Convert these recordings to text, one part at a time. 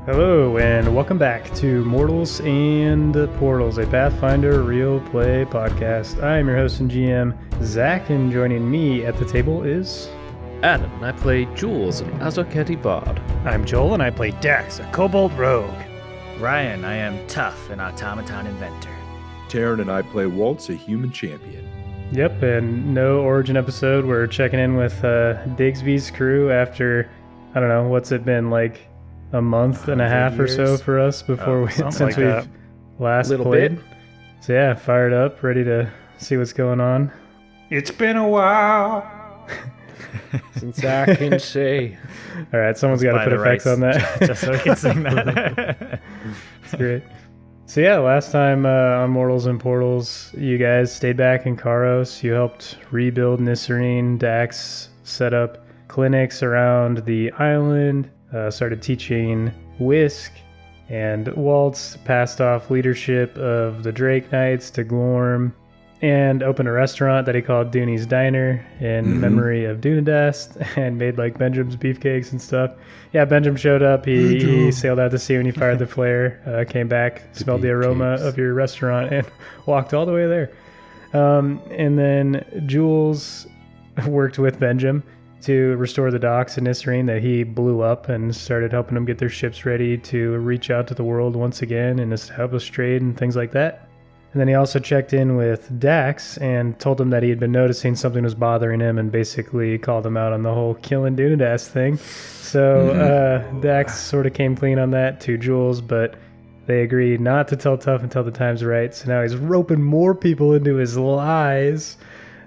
Hello, and welcome back to Mortals and Portals, a Pathfinder real play podcast. I am your host and GM, Zach, and joining me at the table is... Adam, and I play Jules, an Azoketi bard. I'm Joel, and I play Dax, a kobold rogue. Ryan, I am Tough, an automaton inventor. Taryn and I play Waltz, a human champion. Yep, and no Origin episode. We're checking in with Digsby's crew after, I don't know, what's it been, like a month and a half or so for us before since like we've last Little played. bit. So yeah, fired up, ready to see what's going on. It's been a while. Since I can say. All right, someone's got to By put the effects on that. Just so we can sing that. That's great. So yeah, last time on Mortals and Portals, you guys stayed back in Karos. You helped rebuild Nisserine. Dax set up clinics around the island, started teaching Whisk, and Waltz passed off leadership of the Drake Knights to Glorm, and opened a restaurant that he called Dooney's Diner in memory of Dunadast, and made like Benjamin's beefcakes and stuff. Yeah, Benjamin showed up. He sailed out to sea when he fired the flare, came back, smelled the aroma of your restaurant, and walked all the way there. And then Jules worked with Benjamin to restore the docks in Nisserine that he blew up, and started helping them get their ships ready to reach out to the world once again and establish trade and things like that. And then he also checked in with Dax and told him that he had been noticing something was bothering him, and basically called him out on the whole killing Dunadas thing. So Dax sort of came clean on that to Jules, but they agreed not to tell Tough until the time's right. So now he's roping more people into his lies.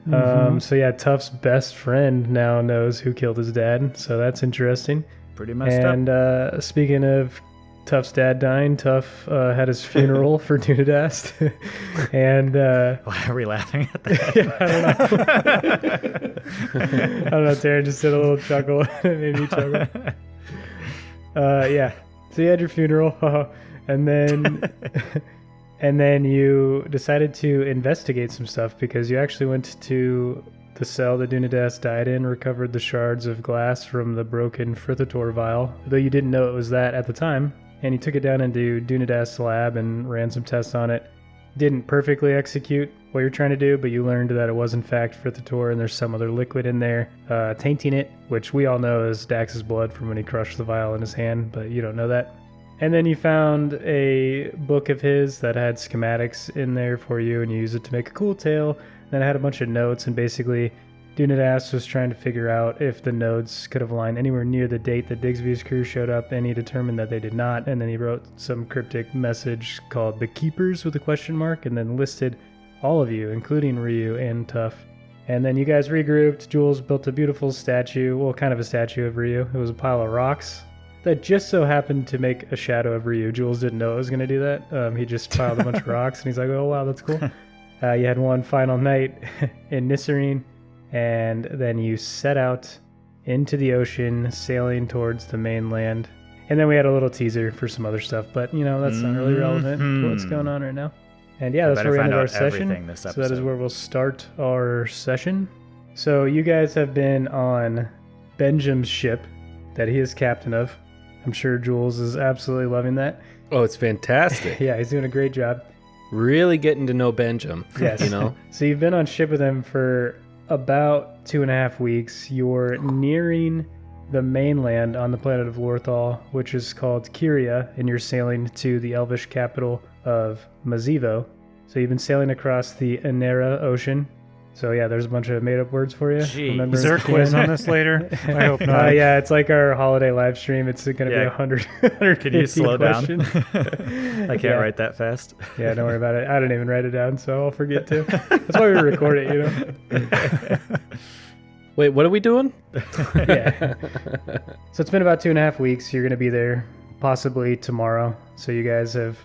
So yeah, Tough's best friend now knows who killed his dad. So that's interesting. Pretty messed up. And speaking of Tough's dad dying, Tough had his funeral for Dunadast. And Why are we laughing at that? I don't know, Taryn just did a little chuckle. It made me chuckle. Yeah, so you had your funeral, and then and then you decided to investigate some stuff, because you actually went to the cell that Dunadast died in, recovered the shards of glass from the broken Frithator vial, though you didn't know it was that at the time. And he took it down into Dunadast's lab and ran some tests on it. Didn't perfectly execute what you're trying to do, but you learned that it was in fact Frithator, and there's some other liquid in there tainting it, which we all know is Dax's blood from when he crushed the vial in his hand, but you don't know that. And then you found a book of his that had schematics in there for you, and you used it to make a cool tale. Then it had a bunch of notes, and basically Dunadast was trying to figure out if the nodes could have aligned anywhere near the date that Digsby's crew showed up, and he determined that they did not. And then he wrote some cryptic message called The Keepers with a question mark, and then listed all of you, including Ryu and Tough. And then you guys regrouped. Jules built a beautiful statue, well, kind of a statue of Ryu. It was a pile of rocks that just so happened to make a shadow of Ryu. Jules didn't know it was going to do that. He just piled a bunch of rocks, and he's like, oh, wow, that's cool. You had one final night in Nisserine, and then you set out into the ocean, sailing towards the mainland. And then we had a little teaser for some other stuff, but, you know, that's not really relevant to what's going on right now. And yeah, that's where we ended our session. So that is where we'll start our session. So you guys have been on Benjamin's ship that he is captain of. I'm sure Jules is absolutely loving that. Oh, it's fantastic. Yeah, he's doing a great job. Really getting to know Benjamin. Yes. You know? So you've been on ship with him for about 2.5 weeks. You're nearing the mainland on the planet of Lorthal, which is called Kyria, and you're sailing to the elvish capital of Mazivo. So you've been sailing across the Inera Ocean. So yeah, there's a bunch of made-up words for you. Is there a quiz on this later? I hope not. Yeah, it's like our holiday live stream. It's going to be 100. Could you slow down? I can't write that fast. Yeah, don't worry about it. I didn't even write it down, so I'll forget to. That's why we record it, you know? Wait, what are we doing? Yeah. So it's been about 2.5 weeks. You're going to be there possibly tomorrow. So you guys have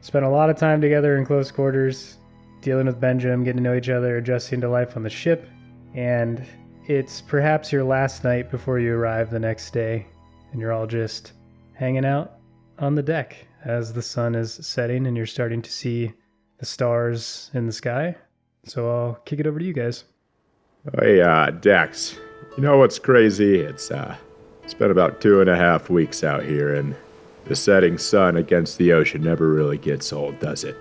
spent a lot of time together in close quarters, dealing with Benjamin, getting to know each other, adjusting to life on the ship. And it's perhaps your last night before you arrive the next day, and you're all just hanging out on the deck as the sun is setting and you're starting to see the stars in the sky. So I'll kick it over to you guys. Hey, Dax, you know what's crazy? It's been about 2.5 weeks out here, and The setting sun against the ocean never really gets old, does it?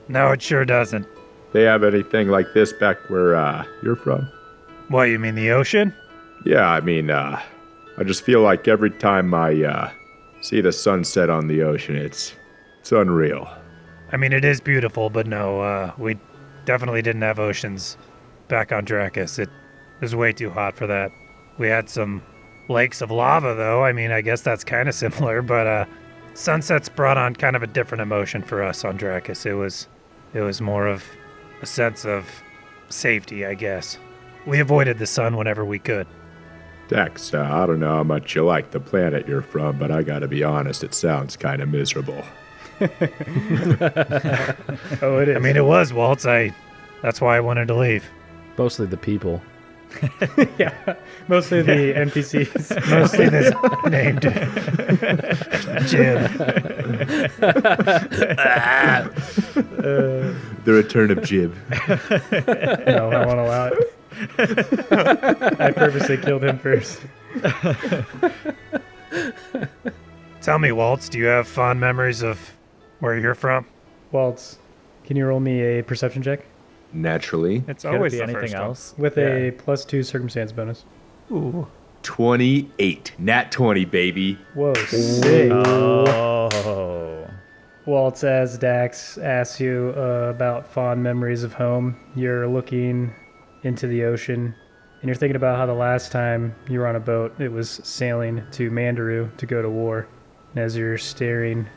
No, it sure doesn't. They have anything like this back where you're from? What, you mean the ocean? Yeah, I mean, I just feel like every time I see the sunset on the ocean, it's unreal. I mean, it is beautiful, but no, we definitely didn't have oceans back on Dracus. It was way too hot for that. We had some lakes of lava, though. I mean, I guess that's kind of similar, but sunsets brought on kind of a different emotion for us on Dracus. It was more of a sense of safety, I guess. We avoided the sun whenever we could. Dex, I don't know how much you like the planet you're from, but I gotta be honest, it sounds kind of miserable. Oh, it is. I mean, it was, Waltz. That's why I wanted to leave. Mostly the people. Yeah, mostly the NPCs. Mostly this named Jim. The return of Jib. No, I won't allow it. I purposely killed him first. Tell me, Waltz, do you have fond memories of where you're from? Waltz, can you roll me a perception check Naturally. It's Could it always be the anything first one. else? with a +2 circumstance bonus? Ooh. 28. Nat 20, baby. Whoa, sick. Oh. Waltz, as Dax asks you about fond memories of home, you're looking into the ocean, and you're thinking about how the last time you were on a boat, it was sailing to Mandaru to go to war. And as you're staring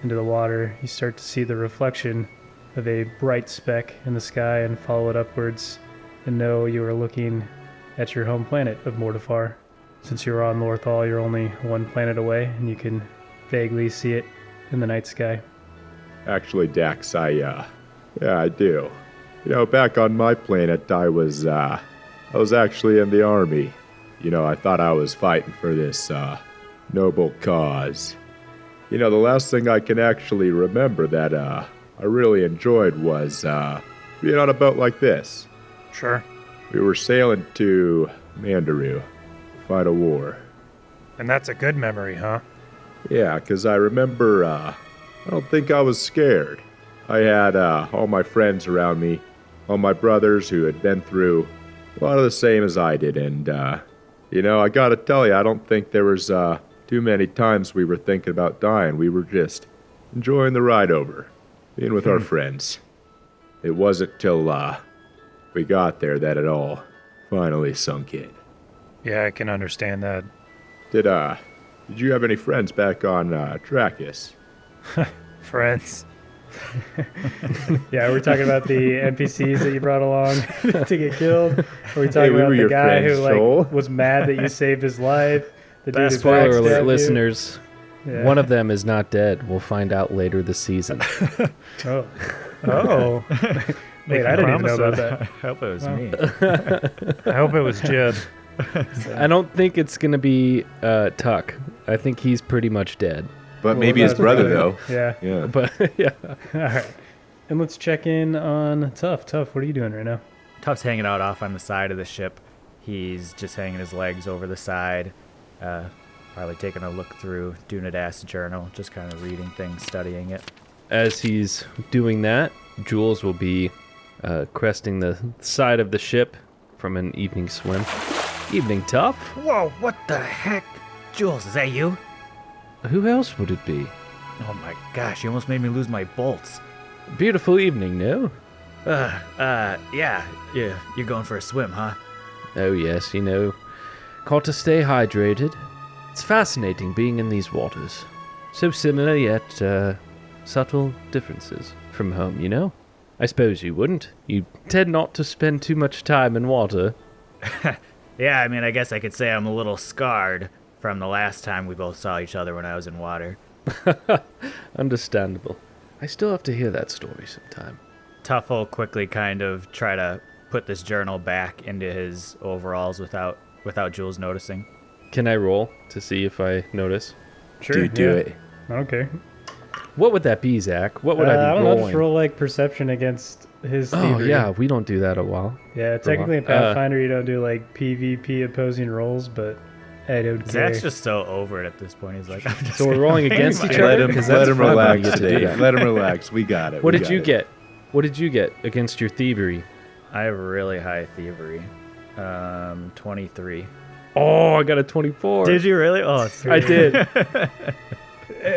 into the water, you start to see the reflection of a bright speck in the sky and follow it upwards, and know you are looking at your home planet of Mortifar. Since you're on Lorthal, you're only one planet away, and you can vaguely see it in the night sky. Actually, Dax, I do. You know, back on my planet, I was actually in the army. You know, I thought I was fighting for this, noble cause. You know, the last thing I can actually remember that, I really enjoyed was, being on a boat like this. Sure. We were sailing to Mandaru to fight a war. And that's a good memory, huh? Yeah, 'cause I remember, I don't think I was scared. I had, all my friends around me, all my brothers who had been through a lot of the same as I did, and, you know, I gotta tell you, I don't think there was, too many times we were thinking about dying. We were just enjoying the ride over, being with our friends. It wasn't till, we got there that it all finally sunk in. Yeah, I can understand that. Did you have any friends back on, Dracus? Friends. Yeah, we're talking about the NPCs that you brought along to get killed. Are we talking we about were the your guy friends, who Joel. was mad that you saved his life? The dude who Spoiler backstabbed alert, you? listeners. Yeah. One of them is not dead. We'll find out later this season. Oh, Oh. wait, I didn't even know about I that. hope it was me. I hope it was Jib. I don't think it's going to be Tuck. I think he's pretty much dead. But Well, maybe his that's brother, okay. though. Yeah. Yeah. But yeah. All right. And let's check in on Tough. Tough, what are you doing right now? Tuff's hanging out off on the side of the ship. He's just hanging his legs over the side, probably taking a look through Dunadas' journal, just kind of reading things, studying it. As he's doing that, Jules will be cresting the side of the ship from an evening swim. Evening, Tough. Whoa, what the heck? Jules, is that you? Who else would it be? Oh my gosh, you almost made me lose my bolts. Beautiful evening, no? Yeah, you're going for a swim, huh? Oh yes, you know. Called to stay hydrated. It's fascinating being in these waters. So similar yet subtle differences from home, you know? I suppose you wouldn't. You tend not to spend too much time in water. Yeah, I mean, I guess I could say I'm a little scarred from the last time we both saw each other when I was in water. Understandable. I still have to hear that story sometime. Tuff will quickly kind of try to put this journal back into his overalls without Jules noticing. Can I roll to see if I notice? Sure. Dude, do it. Okay. What would that be, Zach? What would I I be don't know, rolling? just roll like perception against his Oh thievery. yeah, we don't do that a while. Yeah, technically in Pathfinder you don't do like PvP opposing rolls, but I don't care. Zach's just so over it at this point. He's like, I'm just So we're gonna rolling pay against my- each other? Let him, 'Cause let that's him fun when you relax, get to do Dave. that. Let him relax. We got it. What we did got you it. get? What did you get against your thievery? I have really high thievery. 23. Oh, I got a 24. Did you really? Oh, sweet. I did.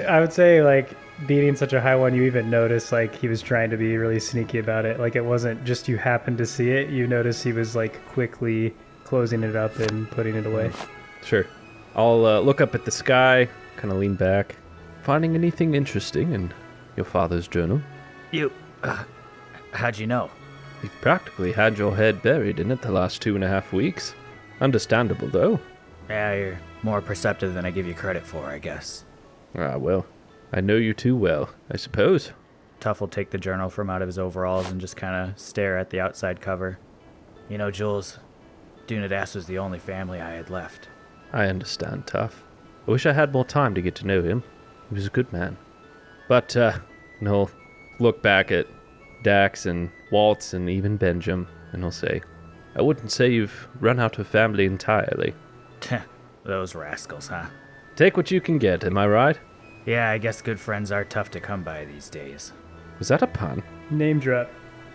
I would say, like, beating such a high one, you even notice, like, he was trying to be really sneaky about it. Like, it wasn't just you happened to see it. You notice he was, like, quickly closing it up and putting it away. Sure. I'll look up at the sky, kind of lean back. Finding anything interesting in your father's journal? You, how'd you know? You've practically had your head buried in it the last 2.5 weeks. Understandable, though. Yeah, you're more perceptive than I give you credit for, I guess. Ah, well, I know you too well, I suppose. Tuff will take the journal from out of his overalls and just kind of stare at the outside cover. You know, Jules, Dunadas was the only family I had left. I understand, Tough. I wish I had more time to get to know him. He was a good man. But, and he'll look back at Dax and Waltz and even Benjamin, and he'll say, I wouldn't say you've run out of family entirely. Those rascals, huh? Take what you can get, am I right? Yeah, I guess good friends are tough to come by these days. Was that a pun? Name drop.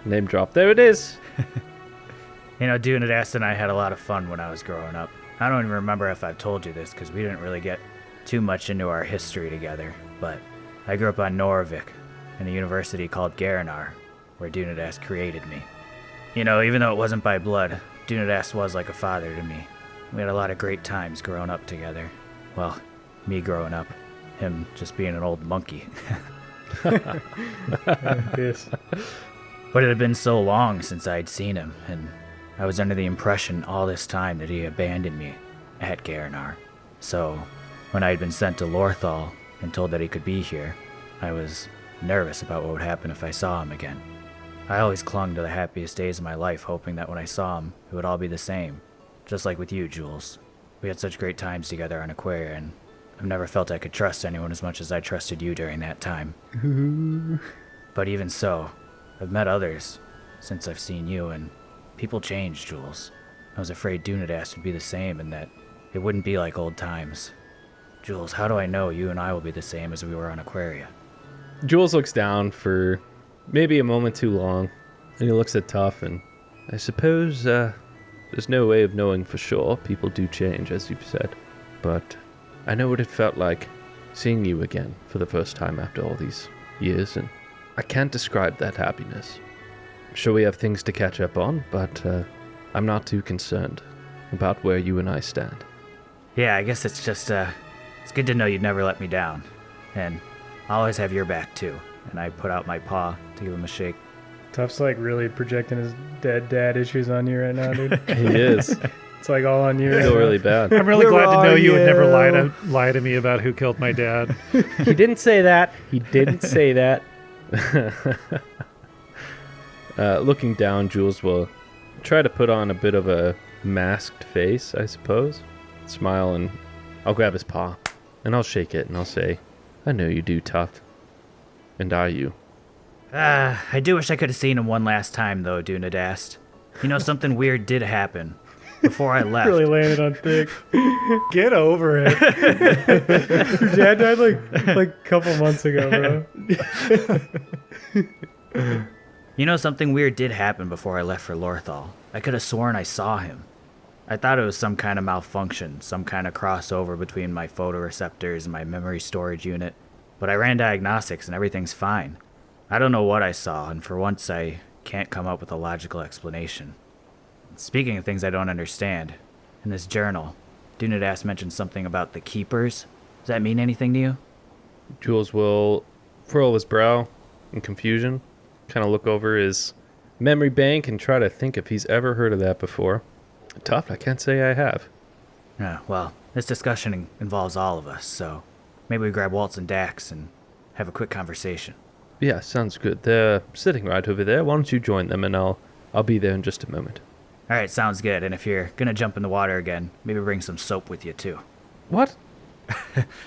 Name drop. There it is. You know, Dunadas and I had a lot of fun when I was growing up. I don't even remember if I've told you this, because we didn't really get too much into our history together, but I grew up on Noravik, in a university called Garanar, where Dunadas created me. You know, even though it wasn't by blood, Dunadas was like a father to me. We had a lot of great times growing up together. Well, me growing up, him just being an old monkey. Yes. But it had been so long since I'd seen him, and I was under the impression all this time that he abandoned me at Garanar. So, when I had been sent to Lorthal and told that he could be here, I was nervous about what would happen if I saw him again. I always clung to the happiest days of my life, hoping that when I saw him, it would all be the same. Just like with you, Jules. We had such great times together on Aquaria, and I've never felt I could trust anyone as much as I trusted you during that time. But even so, I've met others since I've seen you, and people change, Jules. I was afraid Dunadas would be the same and that it wouldn't be like old times. Jules, how do I know you and I will be the same as we were on Aquaria? Jules looks down for maybe a moment too long, and he looks at Tough, and I suppose there's no way of knowing for sure. People do change, as you've said. But I know what it felt like seeing you again for the first time after all these years, and I can't describe that happiness. I'm sure we have things to catch up on, but I'm not too concerned about where you and I stand. Yeah, I guess it's just, it's good to know you'd never let me down. And I'll always have your back, too. And I put out my paw to give him a shake. Tough's like really projecting his dead dad issues on you right now, dude. He is. It's like all on you. I feel really bad. I'm really Where glad to know are you would never you? lie to me about who killed my dad. He didn't say that. He didn't say that. Looking down, Jules will try to put on a bit of a masked face, I suppose. Smile, and I'll grab his paw, and I'll shake it, and I'll say, I know you do, Tough. And are you? I do wish I could have seen him one last time, though, Dunadas. You know, something weird did happen before I left. Really laying it on thick. Get over it. Your dad died like a couple months ago, bro. You know, something weird did happen before I left for Lorthal. I could have sworn I saw him. I thought it was some kind of malfunction, some kind of crossover between my photoreceptors and my memory storage unit. But I ran diagnostics and everything's fine. I don't know what I saw, and for once I can't come up with a logical explanation. Speaking of things I don't understand, in this journal, Dunadas mentioned something about the Keepers. Does that mean anything to you? Jules will furrow his brow in confusion, kind of look over his memory bank and try to think if he's ever heard of that before. Tough, I can't say I have. Well, this discussion involves all of us, so maybe we grab Waltz and Dax and have a quick conversation. Yeah, sounds good. They're sitting right over there. Why don't you join them, and I'll be there in just a moment. All right, sounds good. And if you're gonna jump in the water again, maybe bring some soap with you too. What?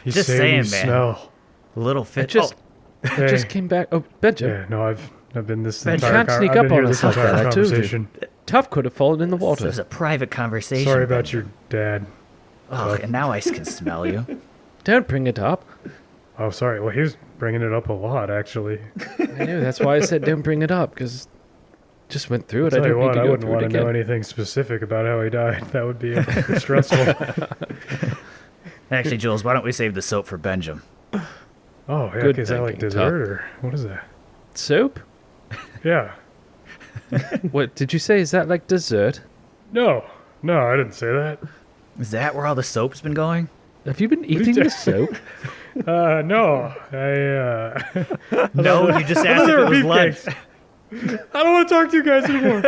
Just saying, man. Smell. A little fit. I just came back. Oh, Benjamin. Yeah, no, I've been this Ben, entire can't sneak I've up been on here us this like entire that, I told you. conversation. Tough could have fallen in the This water. was a private conversation. Sorry about your dad. Oh, and now I can smell you. Don't bring it up. Oh, sorry. Well, he was bringing it up a lot, actually. I know, that's why I said don't bring it up, because just went through it. I'll I tell you don't need what, to I go wouldn't through it want to know again. anything specific about how he died. That would be stressful. Actually, Jules, why don't we save the soap for Benjamin? Oh, yeah, Good is that like thinking, dessert or what is that? Soap? Yeah. What did you say? Is that like dessert? No, I didn't say that. Is that where all the soap's been going? Have you been eating the soap? No, I No, you just asked if there it were was beef lunch. cakes. I don't want to talk to you guys anymore.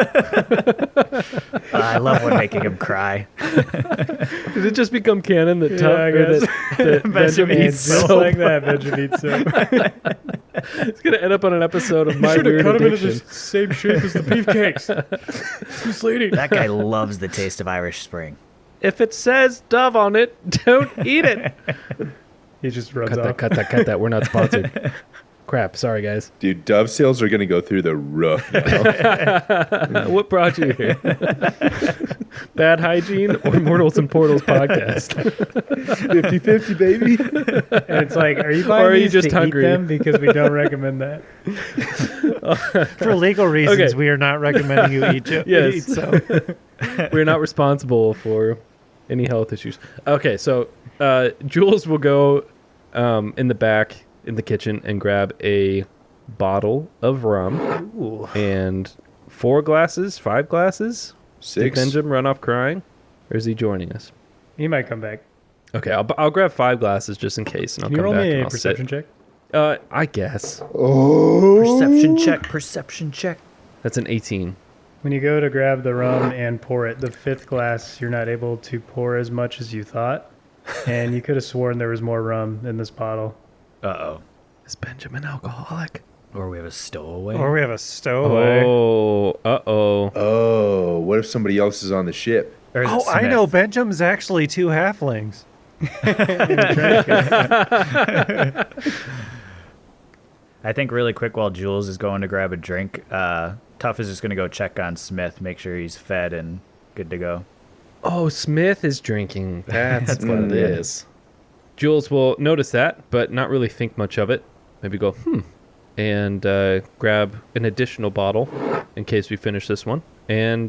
I love when making him cry. Did it just become canon that Yeah, I guess. that Benjamin Benjamin And eats just soap? like that, Benjamin eats soap. It's gonna end up on an episode of My Should have Weird cut him into Addiction. the same shape as the beefcakes. Misleading. That guy loves the taste of Irish Spring. If it says Dove on it, don't eat it. He just runs Cut off. that. We're not sponsored. Crap. Sorry, guys. Dude, Dove sales are going to go through the roof now. What brought you here? Bad hygiene or Mortals and Portals podcast? 50-50, baby. And it's like, are you buying Or are you these just to hungry? eat them? Because we don't recommend that. For legal reasons, Okay. we are not recommending you eat Yes. eat soap. We're not responsible for any health issues. Okay, so Jules will go in the back in the kitchen and grab a bottle of rum and 5 glasses. Did 6. Benjamin run off crying, or is he joining us? He might come back. Okay, I'll grab 5 glasses just in case, and I'll Can you come roll back me and a I'll perception check? sit. I guess Perception check. that's an 18. When you go to grab the rum and pour it, the 5th glass, you're not able to pour as much as you thought. And you could have sworn there was more rum in this bottle. Uh-oh. Is Benjamin alcoholic? Or we have a stowaway. Or we have a stowaway. Oh, uh-oh. Oh, what if somebody else is on the ship? Or is it Oh, I Smith? know. Benjamin's actually 2 halflings. I think really quick while Jules is going to grab a drink, Tough is just going to go check on Smith, make sure he's fed and good to go. Oh, Smith is drinking. That's what it yeah. is. Jules will notice that, but not really think much of it. Maybe go, and grab an additional bottle in case we finish this one, and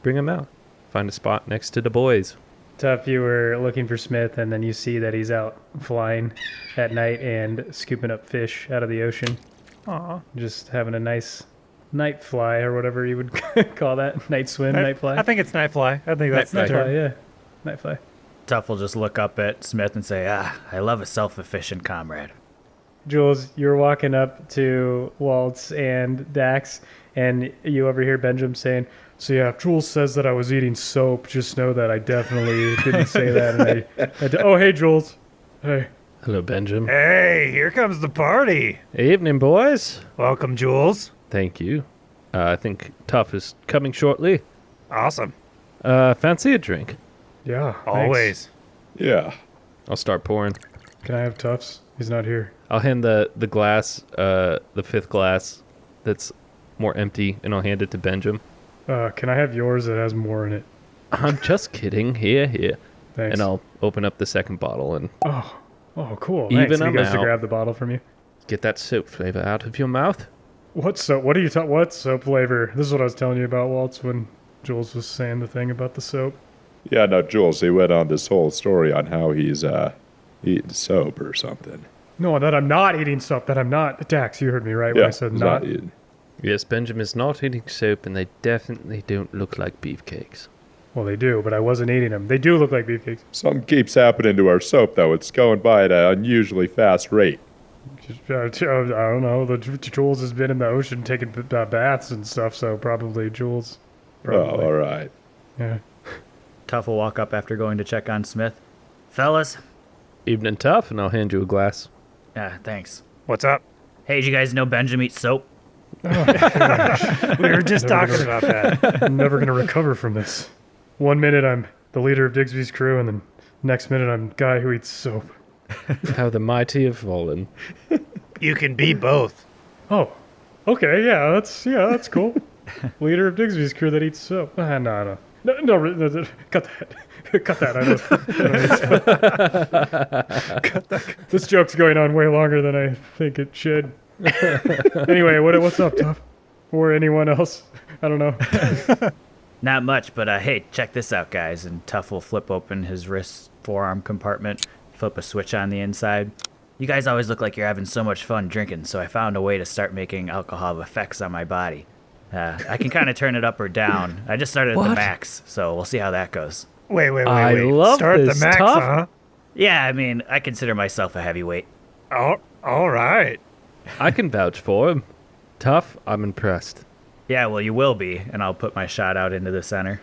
bring him out. Find a spot next to the boys. Tough, you were looking for Smith, and then you see that he's out flying at night and scooping up fish out of the ocean. Aw. Just having a nice night fly, or whatever you would call that. Night swim, night fly. I think it's night fly. I think that's the night fly, term. yeah. Night fly. Tough will just look up at Smith and say, I love a self-efficient comrade. Jules, you're walking up to Waltz and Dax, and you overhear Benjamin saying, "So yeah, if Jules says that I was eating soap, just know that I definitely didn't say that." And oh, hey, Jules. Hey. Hello, Benjamin. Hey, here comes the party. Evening, boys. Welcome, Jules. Thank you. I think Tough is coming shortly. Awesome. Fancy a drink? Yeah. thanks. Always. Yeah. I'll start pouring. Can I have Tufts? He's not here. I'll hand the glass, the 5th glass that's more empty, and I'll hand it to Benjamin. Can I have yours that has more in it? I'm just kidding. Here. Thanks. And I'll open up the second bottle and Oh, cool. Even Thanks. And he goes to amount. grab the bottle from you. get that soap flavor out of your mouth. What soap? What are you talking? What soap flavor? This is what I was telling you about, Waltz, when Jules was saying the thing about the soap. Yeah, no, Jules, he went on this whole story on how he's eating soap or something. No, that I'm not eating soap. That I'm not. Dax, you heard me right when I said he's not. eating. Yes, Benjamin's not eating soap, and they definitely don't look like beefcakes. Well, they do, but I wasn't eating them. They do look like beefcakes. Something keeps happening to our soap, though. It's going by at an unusually fast rate. I don't know. The Jules has been in the ocean taking baths and stuff, so probably Jules. Probably. Oh, all right. Yeah. Tough will walk up after going to check on Smith. Fellas. Evening, Tough, and I'll hand you a glass. Yeah, thanks. What's up? Hey, did you guys know Benjamin eats soap? We were just talking about that. I'm never going to recover from this. 1 minute I'm the leader of Digsby's crew, and then next minute I'm guy who eats soap. How the mighty have fallen. You can be both. Oh, okay, yeah, that's cool. Leader of Digsby's crew that eats soap. No, cut that. Cut that. Cut that. This joke's going on way longer than I think it should. Anyway, what's up, Tuff? Or anyone else? I don't know. Not much, but hey, check this out, guys. And Tuff will flip open his wrist forearm compartment, flip a switch on the inside. You guys always look like you're having so much fun drinking, so I found a way to start making alcohol have effects on my body. I can kind of turn it up or down. I just started at the max, so we'll see how that goes. Wait. I love Start this, the max, Tuff. huh? Yeah, I mean, I consider myself a heavyweight. All right. I can vouch for him. Tough, I'm impressed. Yeah, well, you will be, and I'll put my shot out into the center.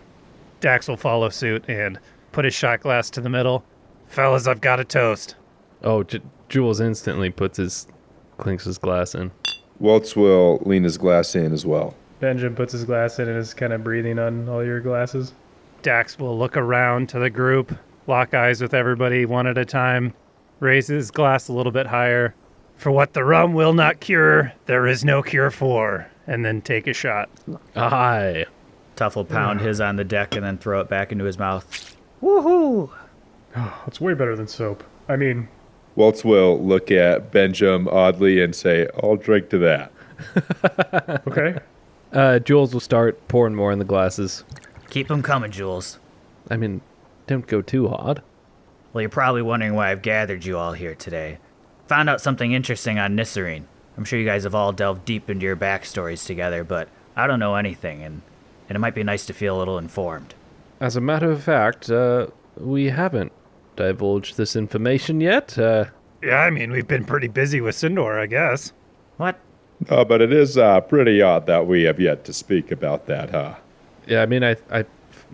Dax will follow suit and put his shot glass to the middle. Fellas, I've got a toast. Oh, Jules instantly clinks his glass in. Waltz will lean his glass in as well. Benjamin puts his glass in and is kind of breathing on all your glasses. Dax will look around to the group, lock eyes with everybody one at a time, raise his glass a little bit higher. For what the rum will not cure, there is no cure for. And then take a shot. Aye. Tuff will pound his on the deck and then throw it back into his mouth. Woohoo! Oh, it's way better than soap. I mean... Waltz will look at Benjamin oddly and say, I'll drink to that. Okay. Jules will start pouring more in the glasses. Keep them coming, Jules. I mean, don't go too hard. Well, you're probably wondering why I've gathered you all here today. Found out something interesting on Nisserine. I'm sure you guys have all delved deep into your backstories together, but I don't know anything, and it might be nice to feel a little informed. As a matter of fact, we haven't divulged this information yet. Yeah, I mean, we've been pretty busy with Sindor, I guess. What? No, but it is pretty odd that we have yet to speak about that, huh? Yeah, I mean,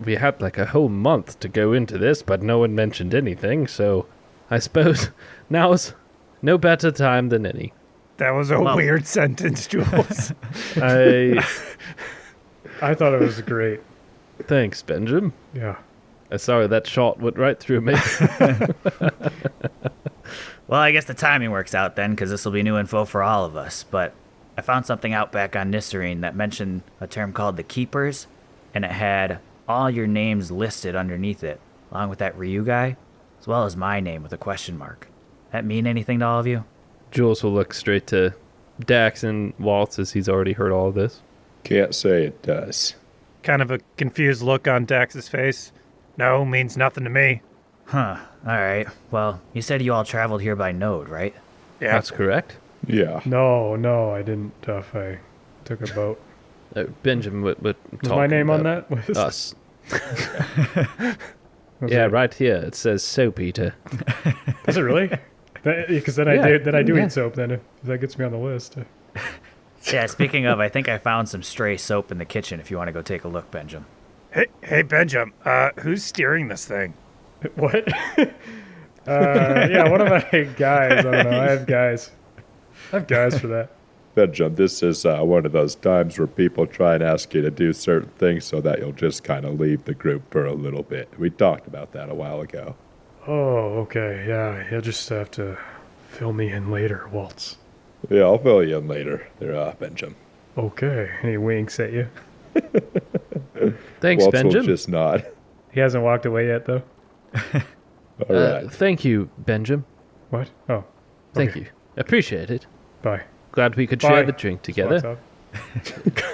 we had like a whole month to go into this, but no one mentioned anything, so I suppose now's no better time than any. That was a weird sentence, Jules. I thought it was great. Thanks, Benjamin. Yeah. Sorry, that shot went right through me. Well, I guess the timing works out then, because this will be new info for all of us, but I found something out back on Nisserine that mentioned a term called the Keepers, and it had all your names listed underneath it, along with that Ryu guy, as well as my name with a question mark. That mean anything to all of you? Jules will look straight to Dax and Waltz as he's already heard all of this. Can't say it does. Kind of a confused look on Dax's face. No, means nothing to me. Huh, alright. Well, you said you all traveled here by node, right? Yeah. That's correct. Yeah. No, I didn't, Tuff. I took a boat. Benjamin would Was my name on that? Us. Was Yeah, it- right here. It says Soap Eater. Is it really? Because then Yeah, I do yeah. eat soap. Then if that gets me on the list. Yeah, speaking of, I think I found some stray soap in the kitchen if you want to go take a look, Benjamin. Hey, Benjamin, who's steering this thing? What? Yeah, one of my guys. I don't know. I have guys for that. Benjamin, this is one of those times where people try and ask you to do certain things so that you'll just kind of leave the group for a little bit. We talked about that a while ago. Oh, okay. Yeah, you'll just have to fill me in later, Waltz. Yeah, I'll fill you in later there, Benjamin. Okay. And he winks at you. Thanks, Waltz will Benjamin. just nod. He hasn't walked away yet, though. All right. Thank you, Benjamin. What? Oh. Thank okay. you. Appreciate it. Bye. Glad we could Bye. share the drink Just walks together. out.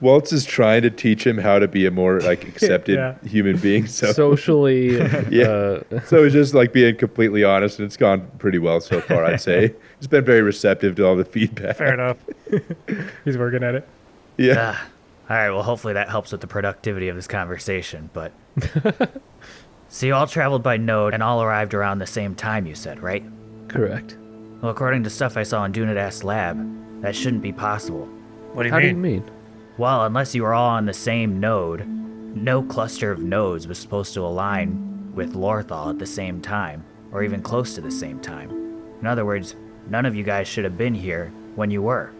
Waltz is trying to teach him how to be a more accepted Yeah. human being. So Socially, Yeah. So he's just being completely honest, and it's gone pretty well so far, I'd say. He's been very receptive to all the feedback. Fair enough. He's working at it. Yeah. Alright, well, hopefully that helps with the productivity of this conversation, but... So you all traveled by node and all arrived around the same time, you said, right? correct. Well, according to stuff I saw in Dunadast's lab, that shouldn't be possible. What do you How do mean? you mean? Well, unless you were all on the same node, no cluster of nodes was supposed to align with Lorthal at the same time, or even close to the same time. In other words, none of you guys should have been here when you were.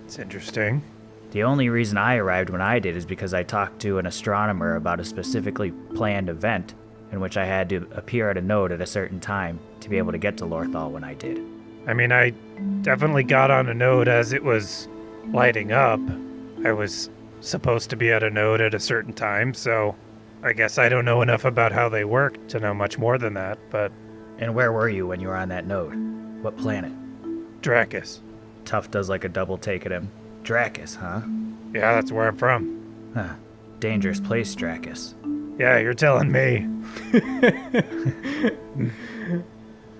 It's interesting. The only reason I arrived when I did is because I talked to an astronomer about a specifically planned event in which I had to appear at a node at a certain time to be able to get to Lorthal when I did. I mean, I definitely got on a node as it was lighting up. I was supposed to be at a node at a certain time, so I guess I don't know enough about how they work to know much more than that, but And where were you when you were on that node? What planet? Dracus. Tough does like a double take at him. Dracus, huh? Yeah, that's where I'm from. Huh. Dangerous place, Dracus. Yeah, you're telling me.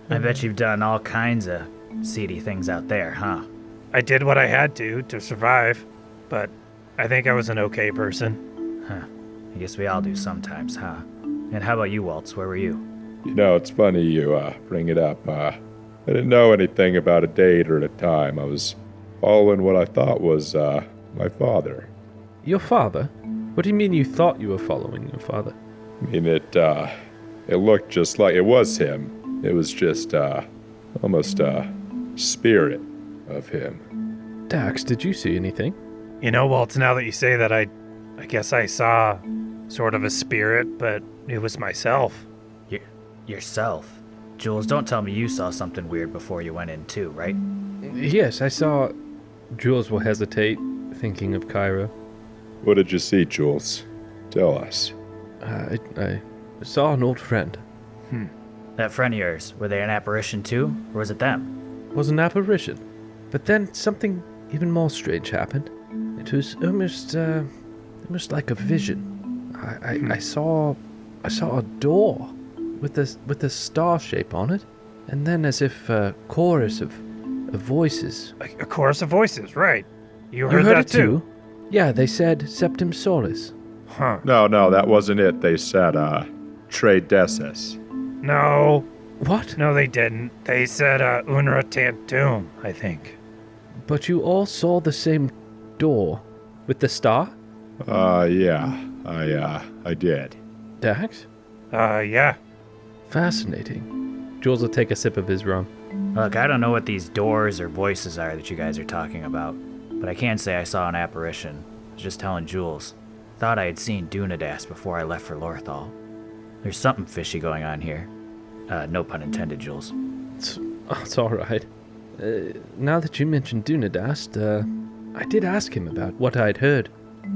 I bet you've done all kinds of seedy things out there, huh? I did what I had to survive, but I think I was an okay person. Huh. I guess we all do sometimes, huh? And how about you, Waltz? Where were you? You know, it's funny you bring it up. I didn't know anything about a date or a time. I was following what I thought was my father. Your father? What do you mean you thought you were following your father? I mean, it looked just like it was him. It was just almost a spirit of him. Dax, did you see anything? You know, Walt, now that you say that, I guess I saw sort of a spirit, but it was myself. Yourself? Jules, don't tell me you saw something weird before you went in too, right? Yes, I saw. Jules will hesitate, thinking of Cairo. What did you see, Jules? Tell us. I saw an old friend. That friend of yours, were they an apparition too? Or was it them? It was an apparition. But then something even more strange happened. It was almost like a vision. I saw a door with a star shape on it, and then as if a chorus of voices. A chorus of voices, right. You You heard heard that it too? Yeah, they said Septim Solis. Huh. No, that wasn't it. They said Tre Deces. No. What? No, they didn't. They said Unra Tantum, I think. But you all saw the same door with the star? Yeah. I did. Dax? Yeah. Fascinating. Jules will take a sip of his rum. Look, I don't know what these doors or voices are that you guys are talking about, but I can say I saw an apparition. I was just telling Jules. Thought I had seen Dunadas before I left for Lorthal. There's something fishy going on here. No pun intended, Jules. It's all right. Now that you mentioned Dunadast, I did ask him about what I'd heard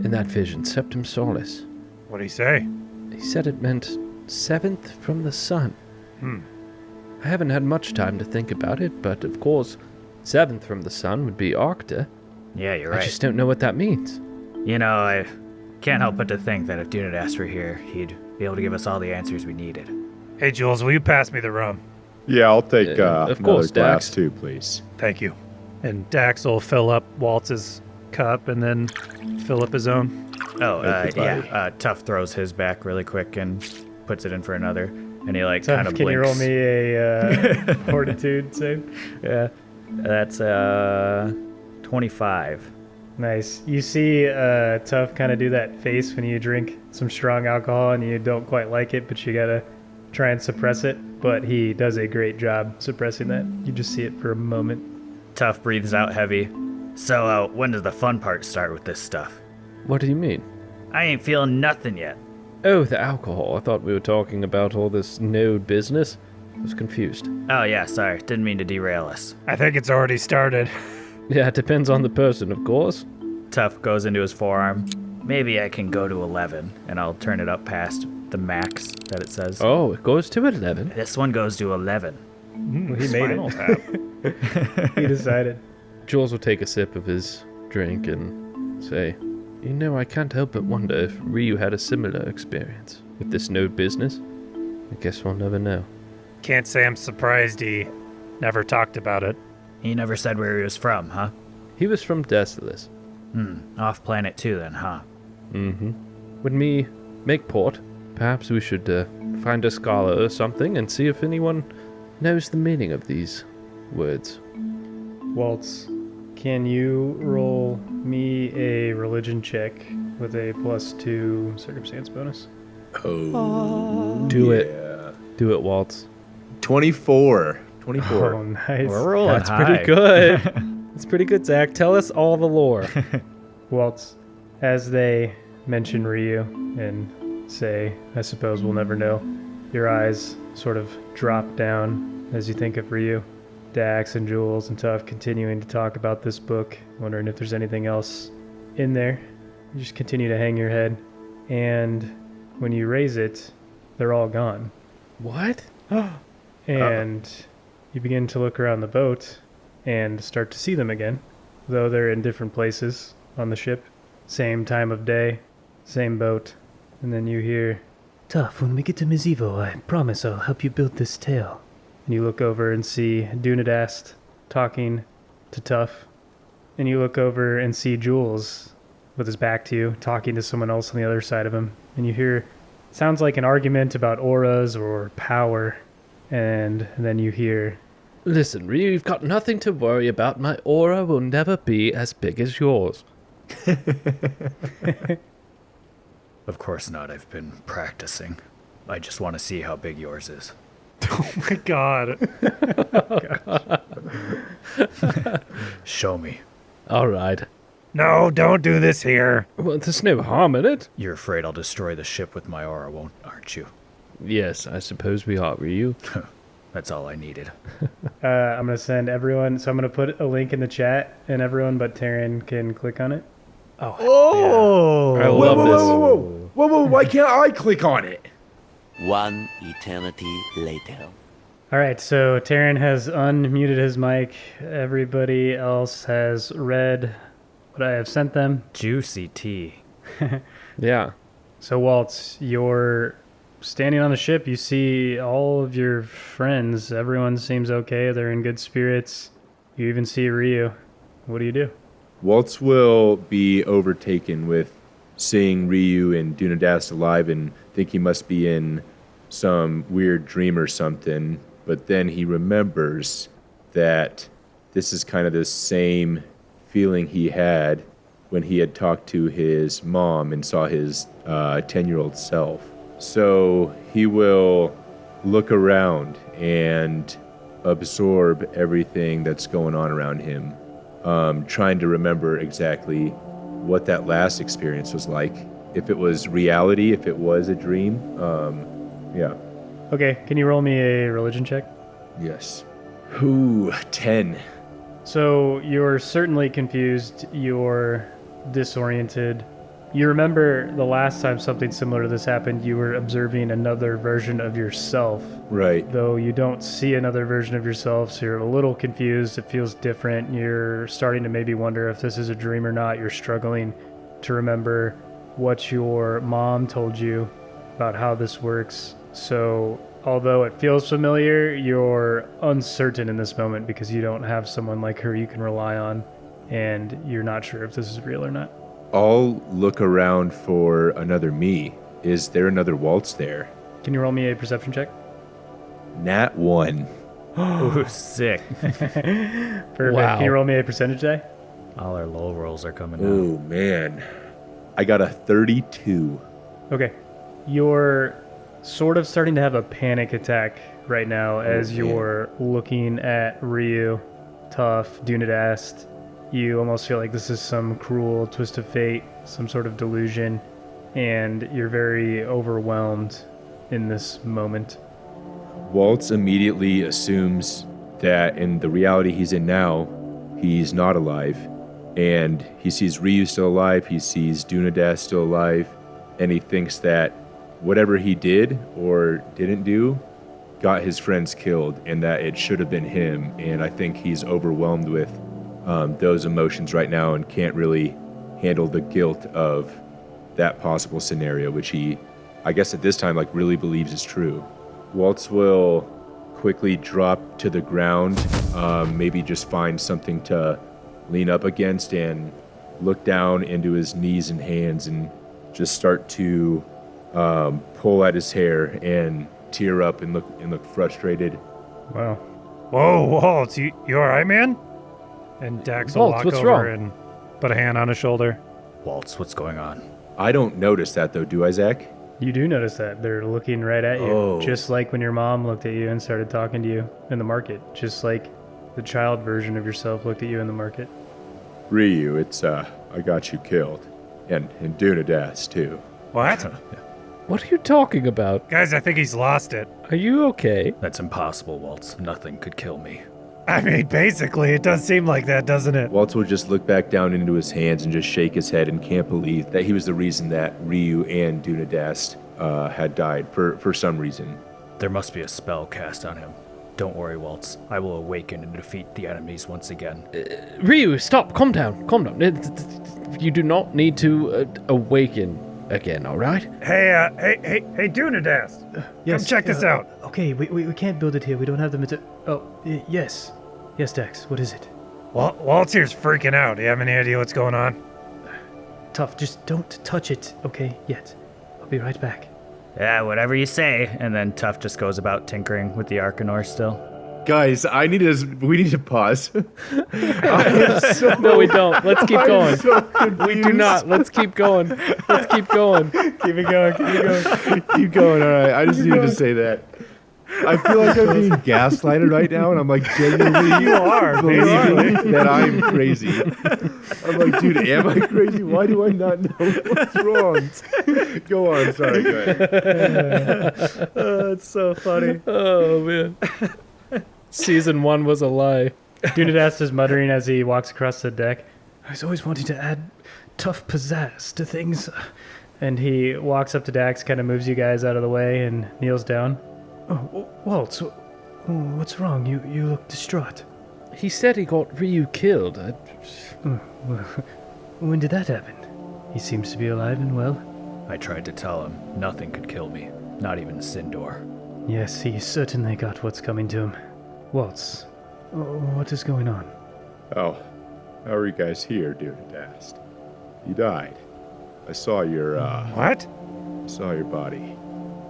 in that vision, Septim Solis. What'd he say? He said it meant seventh from the sun. I haven't had much time to think about it, but of course, seventh from the sun would be Arcta. Yeah, you're I right. just don't know what that means. You know, I can't help but to think that if Dunadas were here, he'd be able to give us all the answers we needed. Hey, Jules, will you pass me the rum? Yeah, I'll take of another course, glass Dax. too, please. Thank you. And Dax will fill up Waltz's cup and then fill up his own. Oh, Thank you, buddy. yeah. Tough throws his back really quick and puts it in for another. And he like Tough, kind of can blinks. you roll me a fortitude save? Yeah, that's 25. Nice. You see Tough kind of do that face when you drink some strong alcohol and you don't quite like it, but you gotta try and suppress it. But he does a great job suppressing that. You just see it for a moment. Tough breathes out heavy. So, when does the fun part start with this stuff? What do you mean? I ain't feeling nothing yet. Oh, the alcohol. I thought we were talking about all this node business. I was confused. Oh yeah, sorry. Didn't mean to derail us. I think it's already started. Yeah, it depends on the person, of course. Tough goes into his forearm. Maybe I can go to 11, and I'll turn it up past the max that it says. Oh, it goes to 11. This one goes to 11. Well, he made Spinal it. Tap. He decided. Jules will take a sip of his drink and say, You know, I can't help but wonder if Ryu had a similar experience with this node business. I guess we'll never know. Can't say I'm surprised he never talked about it. He never said where he was from, huh? He was from Decilis. Off planet too then, huh? Mm-hmm. When we make port, perhaps we should find a scholar or something and see if anyone knows the meaning of these words. Waltz, can you roll me a religion check with a +2 circumstance bonus? Do it. Do it, Waltz. 24. Oh, nice. We're rolling That's high. pretty good. That's pretty good, Zach. Tell us all the lore. Waltz, as they mention Ryu and say, I suppose we'll never know, your eyes sort of drop down as you think of Ryu. Dax and Jules and Tough continuing to talk about this book, wondering if there's anything else in there. You just continue to hang your head. And when you raise it, they're all gone. What? And you begin to look around the boat and start to see them again, though they're in different places on the ship. Same time of day, same boat. And then you hear, Tough, when we get to Mizivo, I promise I'll help you build this tale. And you look over and see Dunadast talking to Tough. And you look over and see Jules with his back to you, talking to someone else on the other side of him. And you hear, sounds like an argument about auras or power. And then you hear, Listen, Ryu, you've got nothing to worry about. My aura will never be as big as yours. Of course not. I've been practicing. I just want to see how big yours is. Oh my god. Show me. All right. No, don't do this here. Well, there's no harm in it. You're afraid I'll destroy the ship with my aura, aren't you? Yes, I suppose we are, Ryu. That's all I needed. I'm going to send everyone, so I'm going to put a link in the chat, and everyone but Taryn can click on it. Oh! I love this. Whoa, why can't I click on it? One eternity later. All right, so Taryn has unmuted his mic. Everybody else has read what I have sent them. Juicy tea. Yeah. So, Waltz, you're standing on the ship. You see all of your friends. Everyone seems okay. They're in good spirits. You even see Ryu. What do you do? Waltz will be overtaken with seeing Ryu and Dunadast alive and think he must be in some weird dream or something. But then he remembers that this is kind of the same feeling he had when he had talked to his mom and saw his 10-year-old self. So he will look around and absorb everything that's going on around him, trying to remember exactly what that last experience was like. If it was reality, if it was a dream. Yeah. Okay, can you roll me a religion check? Yes. Ooh, 10. So you're certainly confused. You're disoriented. You remember the last time something similar to this happened, you were observing another version of yourself. Right. Though you don't see another version of yourself, so you're a little confused. It feels different. You're starting to maybe wonder if this is a dream or not. You're struggling to remember what your mom told you about how this works. So although it feels familiar, you're uncertain in this moment because you don't have someone like her you can rely on, and you're not sure if this is real or not. I'll look around for another me. Is there another Waltz there? Can you roll me a perception check? Nat 1. Ooh, sick. Perfect. Wow. Can you roll me a percentage die? All our low rolls are coming out. Oh, man. I got a 32. Okay. You're sort of starting to have a panic attack right now as you're looking at Ryu, Tough, Dunadast. You almost feel like this is some cruel twist of fate, some sort of delusion, and you're very overwhelmed in this moment. Waltz immediately assumes that in the reality he's in now, he's not alive. And he sees Ryu still alive, he sees Dunadast still alive, and he thinks that whatever he did or didn't do got his friends killed, and that it should have been him. And I think he's overwhelmed with those emotions right now and can't really handle the guilt of that possible scenario, which he, I guess at this time, like really believes is true. Waltz will quickly drop to the ground, maybe just find something to lean up against and look down into his knees and hands and just start to pull at his hair and tear up and look frustrated. Wow. Whoa, Waltz, you all right, man? And Dax will Waltz, walk what's over wrong? and put a hand on his shoulder. Waltz, what's going on? I don't notice that though, do I, Zach? You do notice that. They're looking right at you. Oh. Just like when your mom looked at you and started talking to you in the market. Just like the child version of yourself looked at you in the market. Ryu, it's I got you killed. And Dunadast too. What? What are you talking about? Guys, I think he's lost it. Are you okay? That's impossible, Waltz. Nothing could kill me. I mean, basically, it does seem like that, doesn't it? Waltz will just look back down into his hands and just shake his head and can't believe that he was the reason that Ryu and Dunadast had died for some reason. There must be a spell cast on him. Don't worry, Waltz. I will awaken and defeat the enemies once again. Ryu, stop. Calm down. Calm down. You do not need to awaken again, all right? Hey, Dunadast. Come check this out. Okay, we can't build it here. We don't have the material. Oh, yes. Yes, Dex, what is it? Waltz here's freaking out. Do you have any idea what's going on? Tough, just don't touch it, okay, yet. I'll be right back. Yeah, whatever you say. And then Tuff just goes about tinkering with the Arcanor still. Guys, we need to pause. No, we don't. Let's keep going. We do not. Let's keep going. Let's keep going. Keep it going, keep it going. Keep going, all right. I just needed to say that. I feel like I'm being gaslighted right now, and I'm like genuinely You are, believing that I'm crazy. I'm like, dude, am I crazy? Why do I not know what's wrong? Go on, sorry, go ahead. It's so funny. Oh, man. Season 1 was a lie. Dunadast is muttering as he walks across the deck. I was always wanting to add tough pizzazz to things. And he walks up to Dax, kind of moves you guys out of the way, and kneels down. Oh, Waltz, what's wrong? You look distraught. He said he got Ryu killed. When did that happen? He seems to be alive and well. I tried to tell him nothing could kill me, not even Sindor. Yes, he certainly got what's coming to him. Waltz, what is going on? Oh, how are you guys here, Dunadast? You died. I saw your, What? saw your body.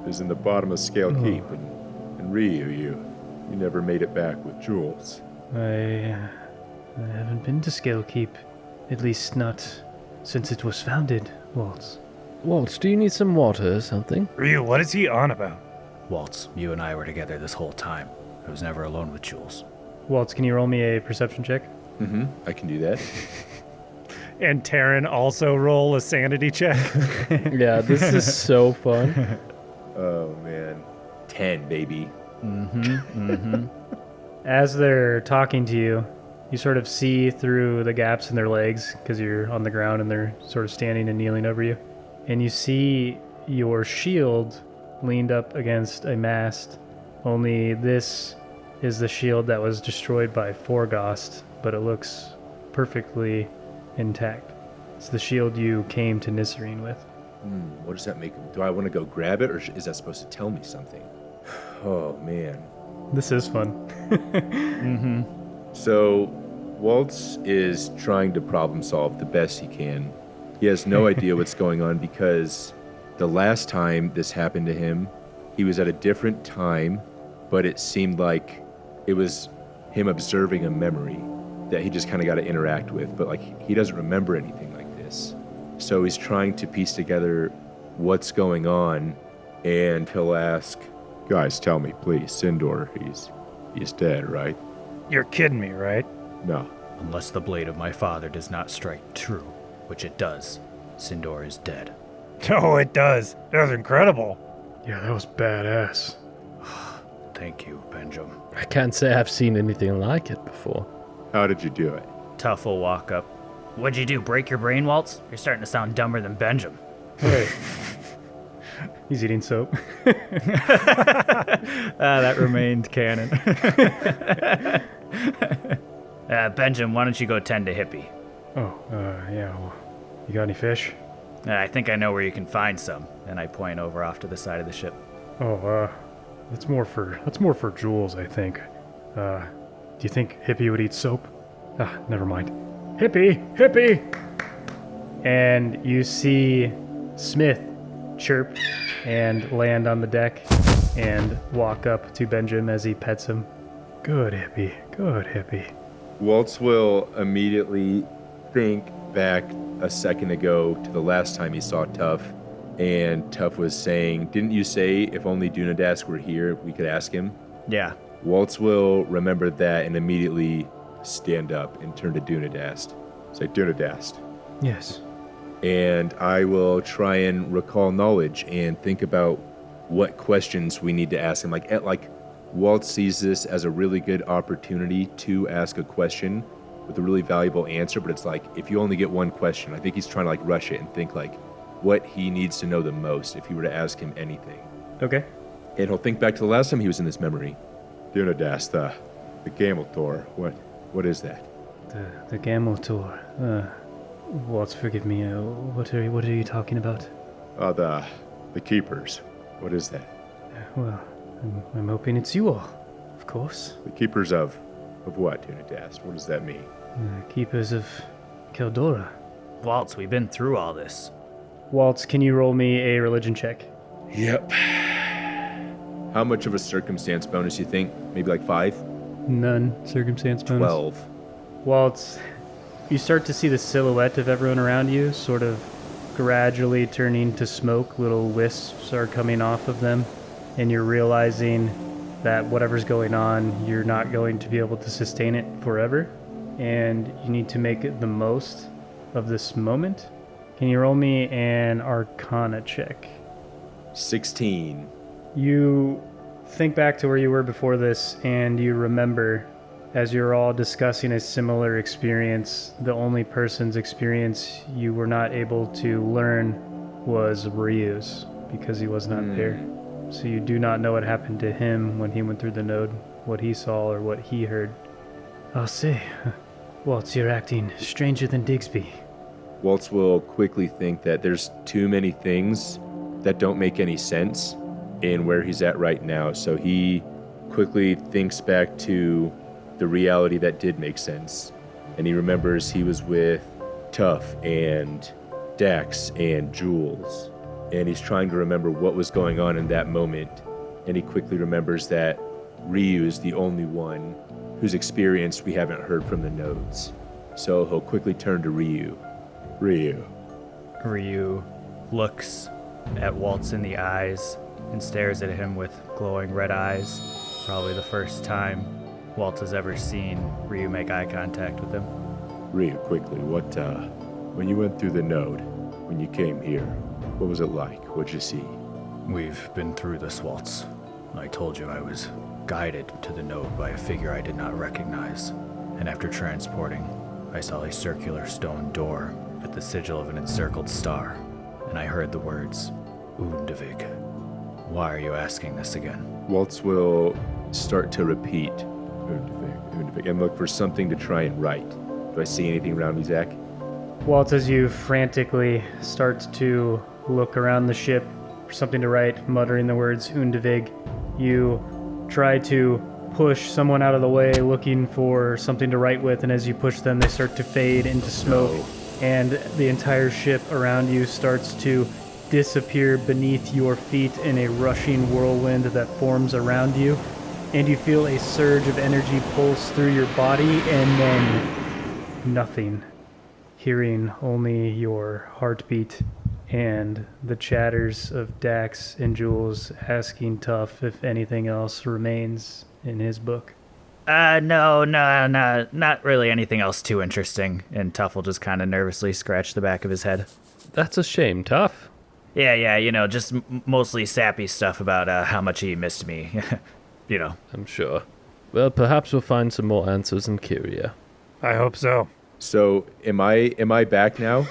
It was in the bottom of Scale Keep, and Ryu, you never made it back with Jules. I haven't been to Scale Keep. At least not since it was founded, Waltz. Waltz, do you need some water or something? Ryu, what is he on about? Waltz, you and I were together this whole time. I was never alone with Jules. Waltz, can you roll me a perception check? Mm-hmm, I can do that. And Taryn also roll a sanity check. Yeah, this is so fun. Oh, man. 10, baby. As they're talking to you, you sort of see through the gaps in their legs because you're on the ground and they're sort of standing and kneeling over you. And you see your shield leaned up against a mast. Only this is the shield that was destroyed by Forgost, but it looks perfectly intact. It's the shield you came to Nisserine with. What does that make? Do I want to go grab it, or is that supposed to tell me something? Oh, man. This is fun. So, Waltz is trying to problem solve the best he can. He has no idea what's going on because the last time this happened to him, he was at a different time, but it seemed like it was him observing a memory that he just kind of got to interact with, but like he doesn't remember anything like this. So he's trying to piece together what's going on, and he'll ask, guys, tell me, please, Sindor, he's dead, right? You're kidding me, right? No. Unless the blade of my father does not strike true, which it does, Sindor is dead. Oh, it does. That was incredible. Yeah, that was badass. Thank you, Benjamin. I can't say I've seen anything like it before. How did you do it? Tuff will walk up. What'd you do, break your brain, Waltz? You're starting to sound dumber than Benjamin. Hey. He's eating soap. That remained canon. Benjamin, why don't you go tend to Hippie? Oh, yeah, well, you got any fish? I think I know where you can find some. And I point over off to the side of the ship. Oh, that's more for Jules, I think. Do you think Hippie would eat soap? Ah, never mind. Hippie! And you see Smith chirp and land on the deck and walk up to Benjamin as he pets him. Good Hippie. Waltz will immediately think back a second ago to the last time he saw Tuff, and Tuff was saying, didn't you say if only Dunadask were here, we could ask him? Yeah. Waltz will remember that and immediately stand up and turn to Dunadast. Say, Dunadast. Yes. And I will try and recall knowledge and think about what questions we need to ask him. Like Waltz sees this as a really good opportunity to ask a question with a really valuable answer, but it's like, if you only get one question, I think he's trying to like rush it and think like, what he needs to know the most if you were to ask him anything. Okay. And he'll think back to the last time he was in this memory. Dunadas, the camel tour. What is that? The Gamel tour. Waltz, forgive me. What are you talking about? The keepers. What is that? Well, I'm hoping it's you all, of course. The keepers of what, Dunadas? What does that mean? Keepers of Keldora. Waltz, we've been through all this. Waltz, can you roll me a religion check? Yep. How much of a circumstance bonus you think? Maybe like 5? None. Circumstance bonus. 12. Waltz, you start to see the silhouette of everyone around you sort of gradually turning to smoke. Little wisps are coming off of them, and you're realizing that whatever's going on, you're not going to be able to sustain it forever, and you need to make it the most of this moment. Can you roll me an Arcana check? 16. You think back to where you were before this, and you remember, as you're all discussing a similar experience, the only person's experience you were not able to learn was Ryu's, because he was not there. So you do not know what happened to him when he went through the node, what he saw or what he heard. I'll say, Waltz, you're acting stranger than Digsby. Waltz will quickly think that there's too many things that don't make any sense in where he's at right now, so he quickly thinks back to the reality that did make sense. And he remembers he was with Tuff and Dax and Jules. And he's trying to remember what was going on in that moment. And he quickly remembers that Ryu is the only one whose experience we haven't heard from the nodes. So he'll quickly turn to Ryu. Ryu looks at Waltz in the eyes and stares at him with glowing red eyes. Probably the first time Waltz has ever seen Ryu make eye contact with him. Ryu, quickly, when you went through the node, when you came here, what was it like? What'd you see? We've been through this, Waltz. I told you I was guided to the node by a figure I did not recognize. And after transporting, I saw a circular stone door with the sigil of an encircled star. And I heard the words, Undavig. Why are you asking this again? Waltz will start to repeat, Undavig, and look for something to try and write. Do I see anything around me, Zach? Waltz, as you frantically start to look around the ship for something to write, muttering the words Undavig, you try to push someone out of the way looking for something to write with, and as you push them, they start to fade into smoke, and the entire ship around you starts to disappear beneath your feet in a rushing whirlwind that forms around you, and you feel a surge of energy pulse through your body, and then nothing. Hearing only your heartbeat and the chatters of Dax and Jules asking Tuff if anything else remains in his book. No, not really anything else too interesting. And Tuff will just kind of nervously scratch the back of his head. That's a shame, Tuff. Yeah, just mostly sappy stuff about how much he missed me, I'm sure. Well, perhaps we'll find some more answers in Kyria. I hope so. So, am I back now?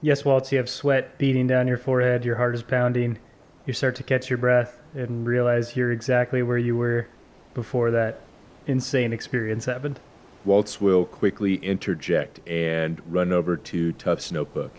Yes, Waltz, you have sweat beating down your forehead, your heart is pounding. You start to catch your breath and realize you're exactly where you were before that insane experience happened. Waltz will quickly interject and run over to Tuff's notebook.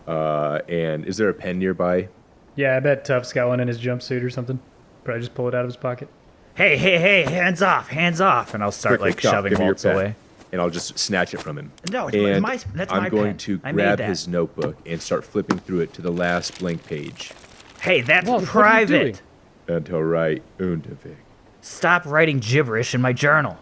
And is there a pen nearby? Yeah, I bet Tuff's got one in his jumpsuit or something. Probably just pull it out of his pocket. Hey, hands off. And I'll start Quickly, Tuff, shoving give me your Waltz pen. away. And I'll just snatch it from him. No, and that's I'm my going pen. to I made grab that. his notebook and start flipping through it to the last blank page. Hey, that's Walt, what are you doing? private. And he'll write Undavig. Stop writing gibberish in my journal.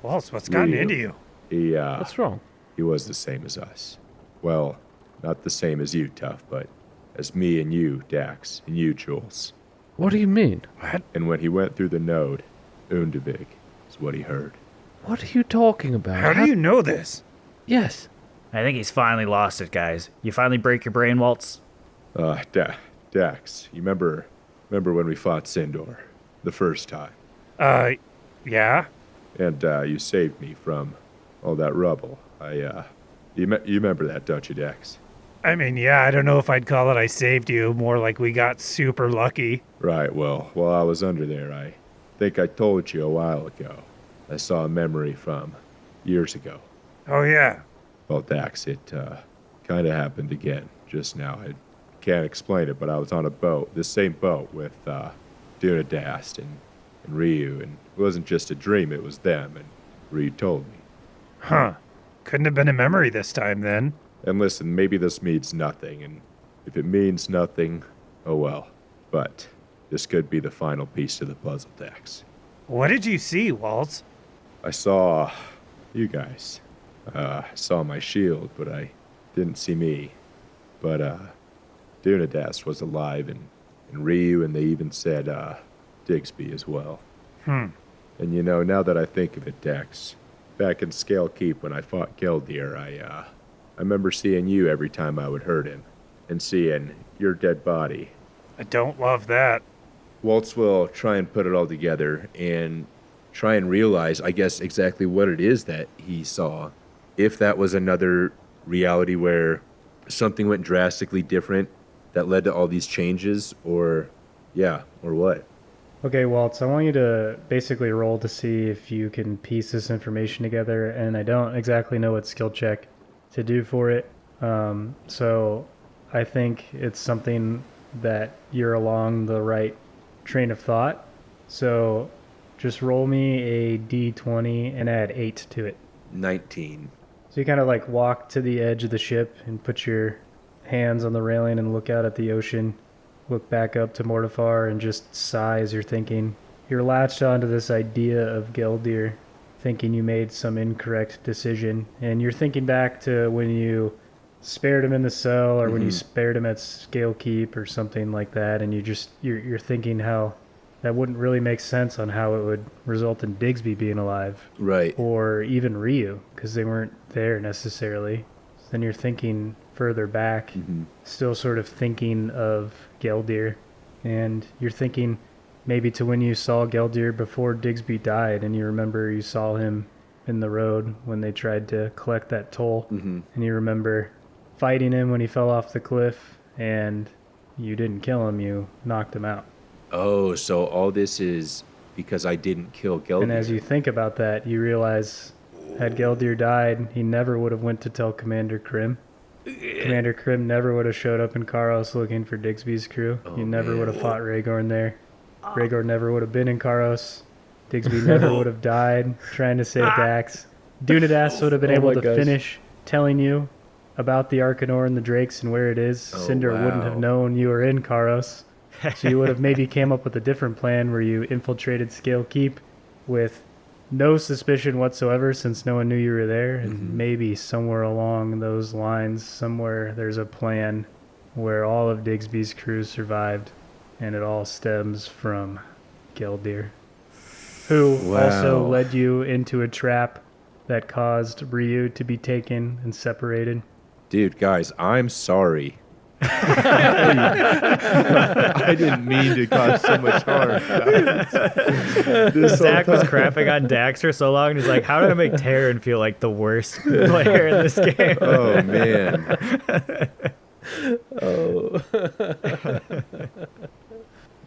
Waltz, what's gotten Ryu. into you? What's wrong? He was the same as us. Well, not the same as you, Tuff, but as me and you, Dax, and you, Jules. What do you mean? What? And when he went through the node, Undavig is what he heard. What are you talking about? How do you know this? Yes. I think he's finally lost it, guys. You finally break your brain, Waltz? Dax, you remember when we fought Sindor the first time? Yeah? And you saved me from all that rubble. You remember that, don't you, Dax? I mean, yeah, I don't know if I'd call it I saved you. More like we got super lucky. Right, well, while I was under there, I think I told you a while ago. I saw a memory from years ago. Oh, yeah. Well, Dax, it kind of happened again just now. I can't explain it, but I was on a boat, this same boat with Dunadast and Ryu, and it wasn't just a dream, it was them, and Ryu told me. Huh. Couldn't have been a memory this time, then. And listen, maybe this means nothing, and if it means nothing, oh well. But this could be the final piece to the puzzle, Dax. What did you see, Waltz? I saw you guys. I saw my shield, but I didn't see me. But Dunadast was alive, and Ryu, and they even said Digsby as well. Hmm. And you know, now that I think of it, Dex, back in Scale Keep when I fought Geldir, I remember seeing you every time I would hurt him, and seeing your dead body. I don't love that. Waltz will try and put it all together and try and realize, I guess, exactly what it is that he saw. If that was another reality where something went drastically different that led to all these changes, or what? Okay, Waltz, I want you to basically roll to see if you can piece this information together, and I don't exactly know what skill check to do for it. So I think it's something that you're along the right train of thought. So just roll me a d20 and add 8 to it. 19. So you kind of like walk to the edge of the ship and put your hands on the railing and look out at the ocean, look back up to Mortifar and just sigh as you're thinking. You're latched onto this idea of Geldir, thinking you made some incorrect decision, and you're thinking back to when you spared him in the cell, or when you spared him at Scale Keep or something like that, and you're thinking how that wouldn't really make sense on how it would result in Digsby being alive. Right. Or even Ryu, because they weren't there necessarily. Then you're thinking further back, still sort of thinking of Geldir, and you're thinking maybe to when you saw Geldir before Digsby died, and you remember you saw him in the road when they tried to collect that toll, and you remember fighting him when he fell off the cliff, and you didn't kill him, you knocked him out. Oh, so all this is because I didn't kill Geldir. And as you think about that, you realize had Geldir died, he never would have went to tell Commander Krim. Commander Krim never would have showed up in Karos looking for Digsby's crew. You never would have fought Rhaegorn there. Rhaegor never would have been in Karos. Digsby never would have died trying to save Dax. Dunadas would have been able to finish telling you about the Arcanor and the Drakes and where it is. Cinder wouldn't have known you were in Karos. So you would have maybe came up with a different plan where you infiltrated Scale Keep with no suspicion whatsoever, since no one knew you were there. And maybe somewhere along those lines, somewhere there's a plan where all of Digsby's crew survived, and it all stems from Geldir, who also led you into a trap that caused Ryu to be taken and separated. Dude, guys, I'm sorry. I didn't mean to cause so much harm. Zach was crapping on Dax for so long. He's like, how did I make Terran feel like the worst player in this game? Oh, man.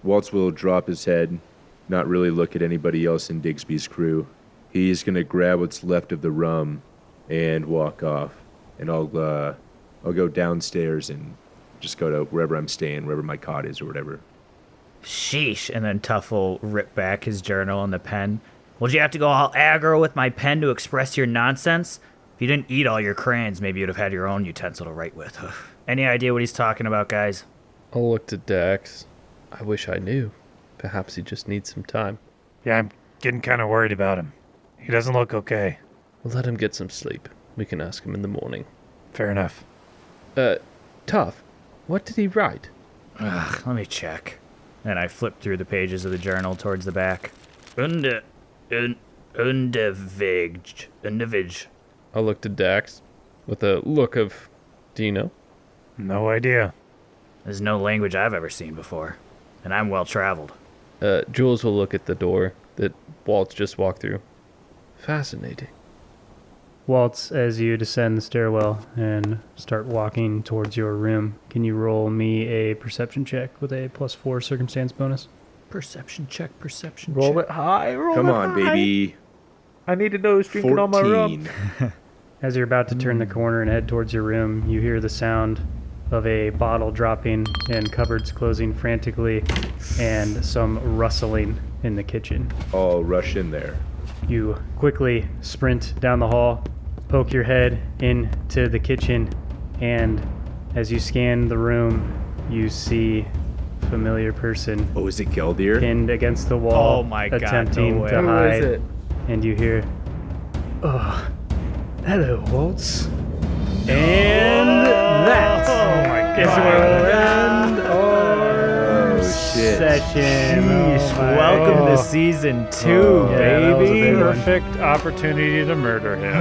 Waltz will drop his head, not really look at anybody else in Digsby's crew. He's going to grab what's left of the rum and walk off. And I'll go downstairs and just go to wherever I'm staying, wherever my cot is or whatever. Sheesh. And then Tuff will rip back his journal and the pen. Would you have to go all aggro with my pen to express your nonsense? If you didn't eat all your crayons, maybe you'd have had your own utensil to write with. Any idea what he's talking about, guys? I'll look to Dax. I wish I knew. Perhaps he just needs some time. Yeah, I'm getting kind of worried about him. He doesn't look okay. We'll let him get some sleep. We can ask him in the morning. Fair enough. Tough. What did he write? Let me check. And I flip through the pages of the journal towards the back. Undivig. I'll look to Dax with a look of, do you know? No idea. There's no language I've ever seen before. And I'm well traveled. Jules will look at the door that Waltz just walked through. Fascinating. Waltz, as you descend the stairwell and start walking towards your room, can you roll me a perception check with a +4 circumstance bonus? Perception check. Roll it high. Come on, baby. I need to know who's drinking all my rum. 14. As you're about to turn the corner and head towards your room, you hear the sound of a bottle dropping and cupboards closing frantically and some rustling in the kitchen. I'll rush in there. You quickly sprint down the hall, poke your head into the kitchen, and as you scan the room, you see a familiar person Oh, is it Geldir? pinned against the wall, Oh my God, attempting no way. to Who hide. is it? And you hear, "Oh, hello, Waltz." And that is where we'll end our shit. session. Sheesh, Oh my welcome God. to season 2, Yeah, that was a baby. big one. Perfect opportunity to murder him.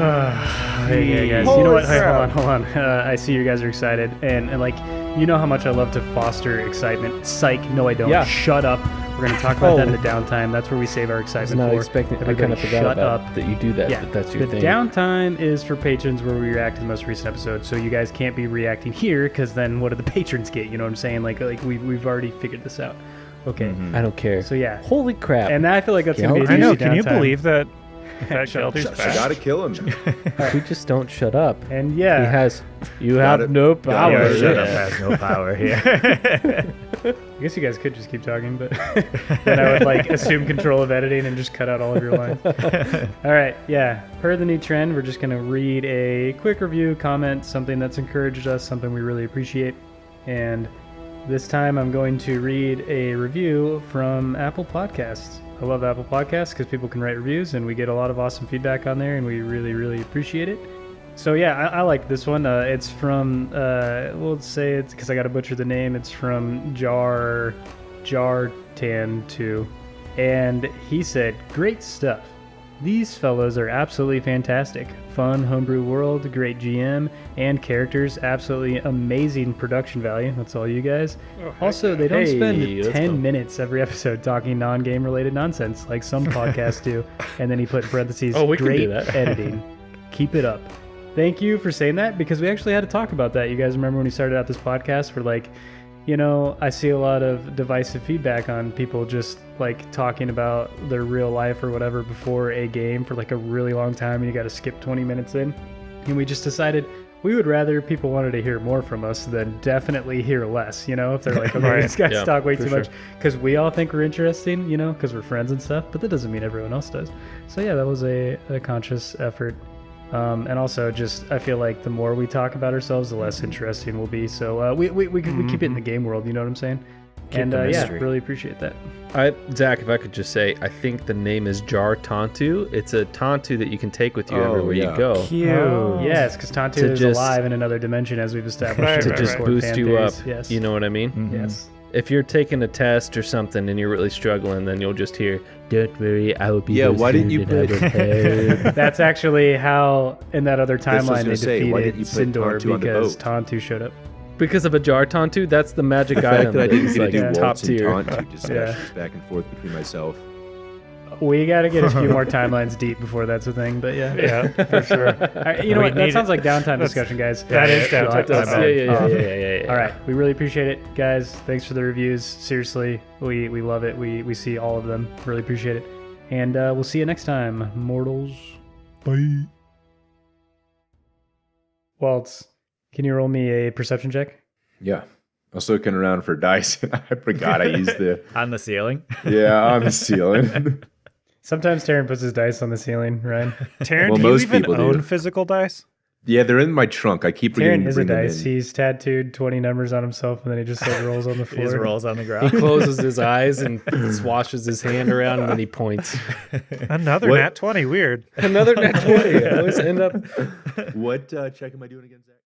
Hey, guys, you know what? Hey, hold on. I see you guys are excited, and like, you know how much I love to foster excitement. Psych, no, I don't. Yeah. Shut up. We're gonna talk about that in the downtime. That's where we save our I was excitement not for. expecting. I Everybody kind of forgot shut about up. that you do that. Yeah, But that's your the thing. downtime is for patrons where we react to the most recent episode, so you guys can't be reacting here because then what do the patrons get? You know what I'm saying? Like we've already figured this out. Okay, I don't care. so yeah, Holy crap! and I feel like that's gonna be a I know. juicy Can you downtime. believe that Shut Gelder's up. I back? gotta kill him. we just don't shut up. And He yeah, has. You Got have it. no Got power. it. Shut Yeah. up has no power here. I guess you guys could just keep talking, but then I would like assume control of editing and just cut out all of your lines. All right, yeah. Per the new trend, we're just gonna read a quick review, comment, something that's encouraged us, something we really appreciate, and this time I'm going to read a review from Apple Podcasts. I love Apple Podcasts because people can write reviews and we get a lot of awesome feedback on there and we really, really appreciate it. So yeah, I like this one. It's from, we'll say it's because I got to butcher the name. It's from Jartan2. And he said, "Great stuff. These fellows are absolutely fantastic. Fun homebrew world, great GM, and characters. Absolutely amazing production value." That's all you guys. Also, they don't Hey, spend let's 10 go. minutes every episode talking non-game related nonsense like some podcasts do. And then he put in parentheses, Oh, we can great do that. editing. Keep it up. Thank you for saying that because we actually had to talk about that. You guys remember when we started out this podcast? We're like, you know, I see a lot of divisive feedback on people just like talking about their real life or whatever before a game for like a really long time and you got to skip 20 minutes in. And we just decided we would rather people wanted to hear more from us than definitely hear less, you know, if they're like, okay, Right. these guys Yeah, talk way for too sure. much because we all think we're interesting, you know, because we're friends and stuff, but that doesn't mean everyone else does. So yeah, that was a conscious effort. And also just, I feel like the more we talk about ourselves, the less interesting we'll be. So we keep it in the game world, you know what I'm saying? Keep And the yeah, mystery. really appreciate that. Zach, if I could just say, I think the name is Jar Tantu. It's a Tantu that you can take with you Oh, everywhere yeah. you go. Cute. Yes, because Tantu To is just- alive in another dimension, as we've established. Right, in To our just Discord boost fan you up. theories. Yes. You know what I mean? Yes. If you're taking a test or something and you're really struggling, then you'll just hear, "Don't worry, I will be Yeah, why didn't you boosted and I will help." That's actually how, in that other That's what I was timeline, they gonna say, why defeated didn't you put Sindor Tantu on the because boat? Tantu showed up. Because of a Jar Tantu? That's the magic The fact item that I didn't is get to like do yeah. top Waltz and tier. Taunt discussions Yeah. back and forth between myself. We got to get a few more timelines deep before that's a thing, but yeah. Yeah, for sure. All right, you know We what? That need sounds it. like downtime That's- discussion, guys. that is Yeah, downtime. my Yeah, bad. yeah. All right, we really appreciate it, guys. Thanks for the reviews. Seriously, we love it. We see all of them. Really appreciate it. And we'll see you next time, mortals. Bye. Waltz, can you roll me a perception check? Yeah. I was looking around for dice. I forgot I used the On the ceiling. on the ceiling. Sometimes Taryn puts his dice on the ceiling, Ryan. Taryn, Well, do you most even people do. own physical dice? Yeah, they're in my trunk. I keep forgetting Taryn to is a bring them dice. in. He's tattooed 20 numbers on himself, and then he just like rolls on the He just floor. rolls on the He ground. closes his eyes and swashes his hand around and then he points. Another What? nat 20. Weird. Another nat 20. I always end up. What check am I doing again, Zach?